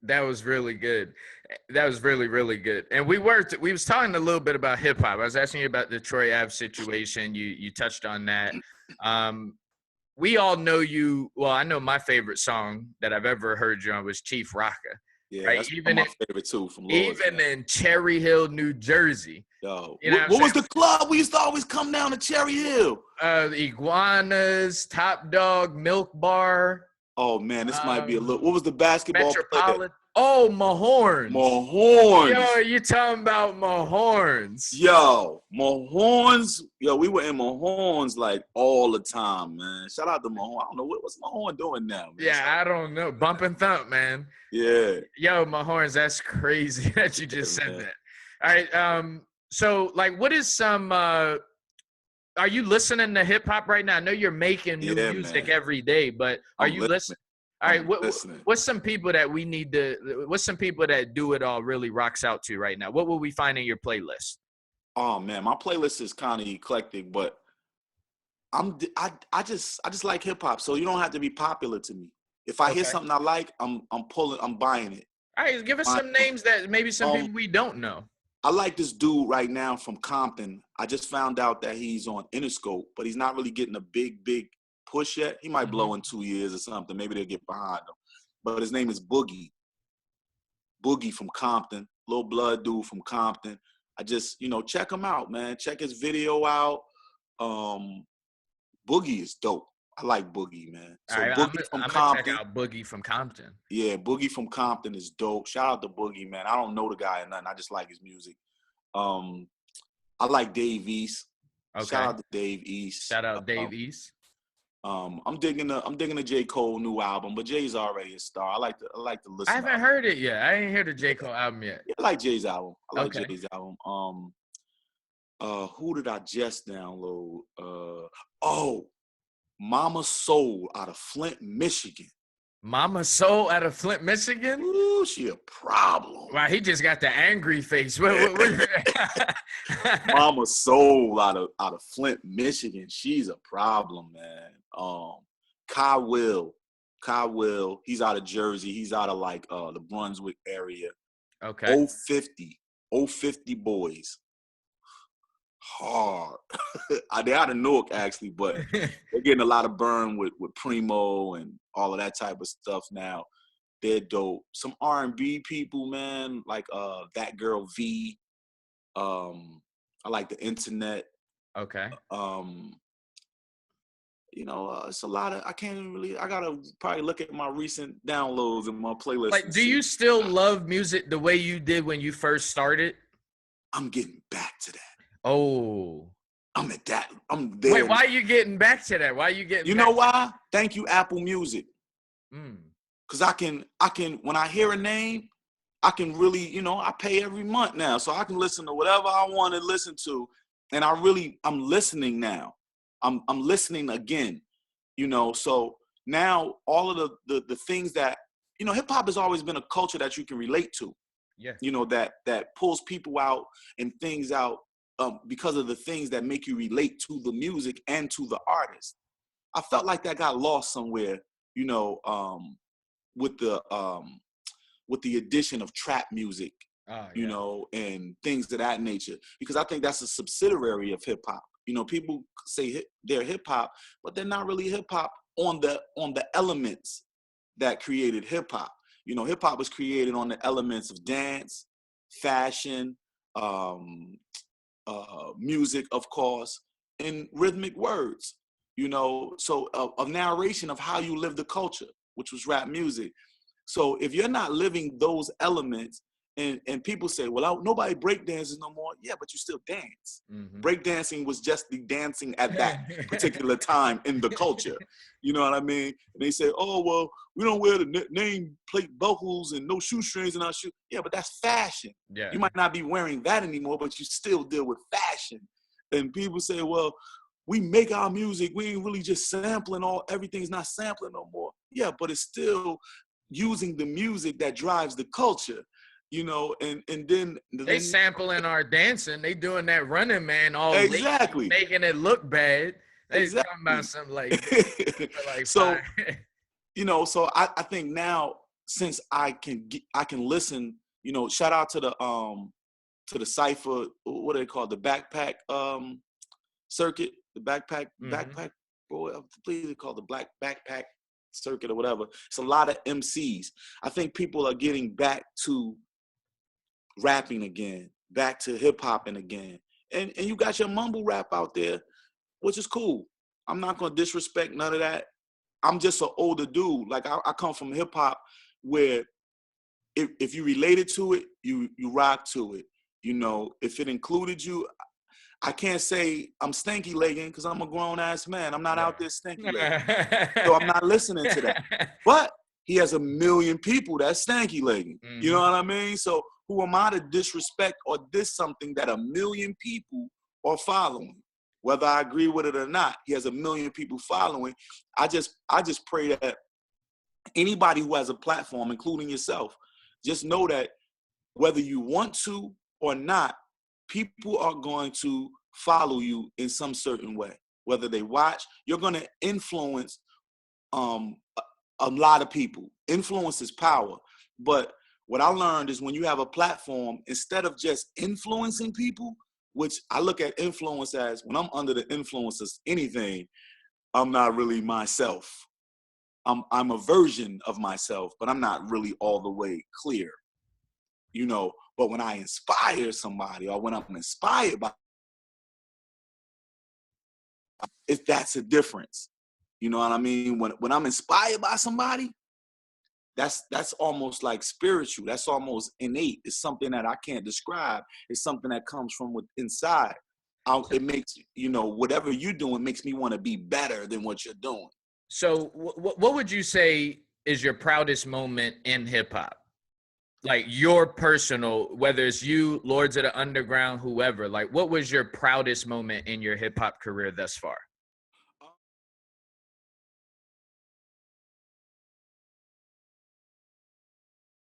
That was really good. That was really, really good. And we was talking a little bit about hip hop. I was asking you about the Troy Ave situation. You touched on that. Um, we all know you. Well, I know my favorite song that I've ever heard you on was Chief Rocka. Yeah, Right. that's one of my favorite too from Lords. Even in Cherry Hill, New Jersey. Yo, what was the club? We used to always come down to Cherry Hill. Iguanas, Top Dog, Milk Bar. Oh man, this might be a little. What was the basketball player? Oh, Mahorns. Mahorns. Yo, you talking about Mahorns? Yo, Mahorns. Yo, we were in Mahorns like all the time, man. Shout out to Mahorn. I don't know what's Mahorn doing now, man. Yeah, I don't know. Bump and thump, man. Yeah. Yo, Mahorns, that's crazy that you just said that. All right. So like, what is some? Are you listening to hip hop right now? I know you're making new music every day, but are you listening? All right, what's some people that we need to? What's some people that Do It All really rocks out to right now? What will we find in your playlist? Oh man, my playlist is kind of eclectic, but I just like hip hop, so you don't have to be popular to me. If I hear something I like, I'm buying it. All right, give us some names that maybe some people we don't know. I like this dude right now from Compton. I just found out that he's on Interscope, but he's not really getting a big push yet. He might blow in 2 years or something. Maybe they'll get behind him. But his name is Boogie. Boogie from Compton. Little blood dude from Compton. I just, check him out, man. Check his video out. Boogie is dope. I like Boogie, man. So right, Boogie from I'm Compton. Check out Boogie from Compton. Yeah, Boogie from Compton is dope. Shout out to Boogie, man. I don't know the guy or nothing. I just like his music. I like Dave East. Okay. Shout out to Dave East. Shout out Dave East. I'm digging the J. Cole new album, but Jay's already a star. I like to listen. I haven't heard it yet. I ain't heard the J. Cole album yet. Yeah, I like Jay's album. Jay's album. Who did I just download? Mama Soul out of Flint, Michigan. Mama Soul out of Flint, Michigan? Ooh, she a problem. Wow, he just got the angry face. Mama Soul out of Flint, Michigan. She's a problem, man. Kai Will, he's out of Jersey. He's out of like the Brunswick area. Okay. 050 boys. Hard. They're out of Newark actually, but they're getting a lot of burn with Primo and all of that type of stuff now. They're dope. Some R&B people, man, like That Girl V. I like The Internet. Okay. It's a lot of, I gotta probably look at my recent downloads in my playlist. Like, do you still love music the way you did when you first started? I'm getting back to that. Oh. I'm at that. I'm there. Wait, why are you getting back to that? Why are you getting You know why? Thank you, Apple Music. Mm. Cause I can when I hear a name, I can really, I pay every month now. So I can listen to whatever I want to listen to. And I'm listening now. I'm listening again. So now all of the things that, hip hop has always been a culture that you can relate to. Yeah. That pulls people out and things out because of the things that make you relate to the music and to the artist. I felt like that got lost somewhere, with the addition of trap music, and things of that nature, because I think that's a subsidiary of hip hop. People say they're hip hop, but they're not really hip hop on the elements that created hip hop. Hip hop was created on the elements of dance, fashion, music, of course, and rhythmic words. So a narration of how you live the culture, which was rap music. So if you're not living those elements, and people say, well, nobody break dances no more. Yeah, but you still dance. Mm-hmm. Break dancing was just the dancing at that particular time in the culture. You know what I mean? And they say, oh, well, we don't wear the name plate buckles and no shoestrings in our shoe. Yeah, but that's fashion. Yeah. You might not be wearing that anymore, but you still deal with fashion. And people say, well, we make our music. We ain't really just sampling everything's not sampling no more. Yeah, but it's still using the music that drives the culture. And then they sampling our dancing. They doing that Running Man all exactly late, making it look bad. They talking about something like so, so I think now since I can listen, you know, shout out to the Cypher, what do they call it? The backpack circuit, the backpack, boy, I believe they call it the backpack circuit or whatever. It's a lot of MCs. I think people are getting back to rapping again, back to hip hopping again. And you got your mumble rap out there, which is cool. I'm not gonna disrespect none of that. I'm just an older dude. Like I come from hip hop where if you related to it, you rock to it. You know, if it included you, I can't say I'm stanky legging because I'm a grown ass man. I'm not out there stanky legging. So I'm not listening to that. But he has a million people that's stanky legging. You know what I mean? So who am I to disrespect or diss something that a million people are following? Whether I agree with it or not, he has a million people following. I just pray that anybody who has a platform, including yourself, just know that whether you want to or not, people are going to follow you in some certain way. Whether they watch, you're going to influence a lot of people. Influence is power. But what I learned is when you have a platform, instead of just influencing people, which I look at influence as when I'm under the influence of anything, I'm not really myself. I'm a version of myself, but I'm not really all the way clear, you know. But when I inspire somebody or when I'm inspired by, that's a difference. You know what I mean? When I'm inspired by somebody, that's almost like spiritual. That's almost innate. It's something that I can't describe. It's something that comes from inside. It makes, you know, whatever you're doing makes me want to be better than what you're doing. So what would you say is your proudest moment in hip hop? Like your personal, whether it's you, Lords of the Underground, whoever, like what was your proudest moment in your hip hop career thus far?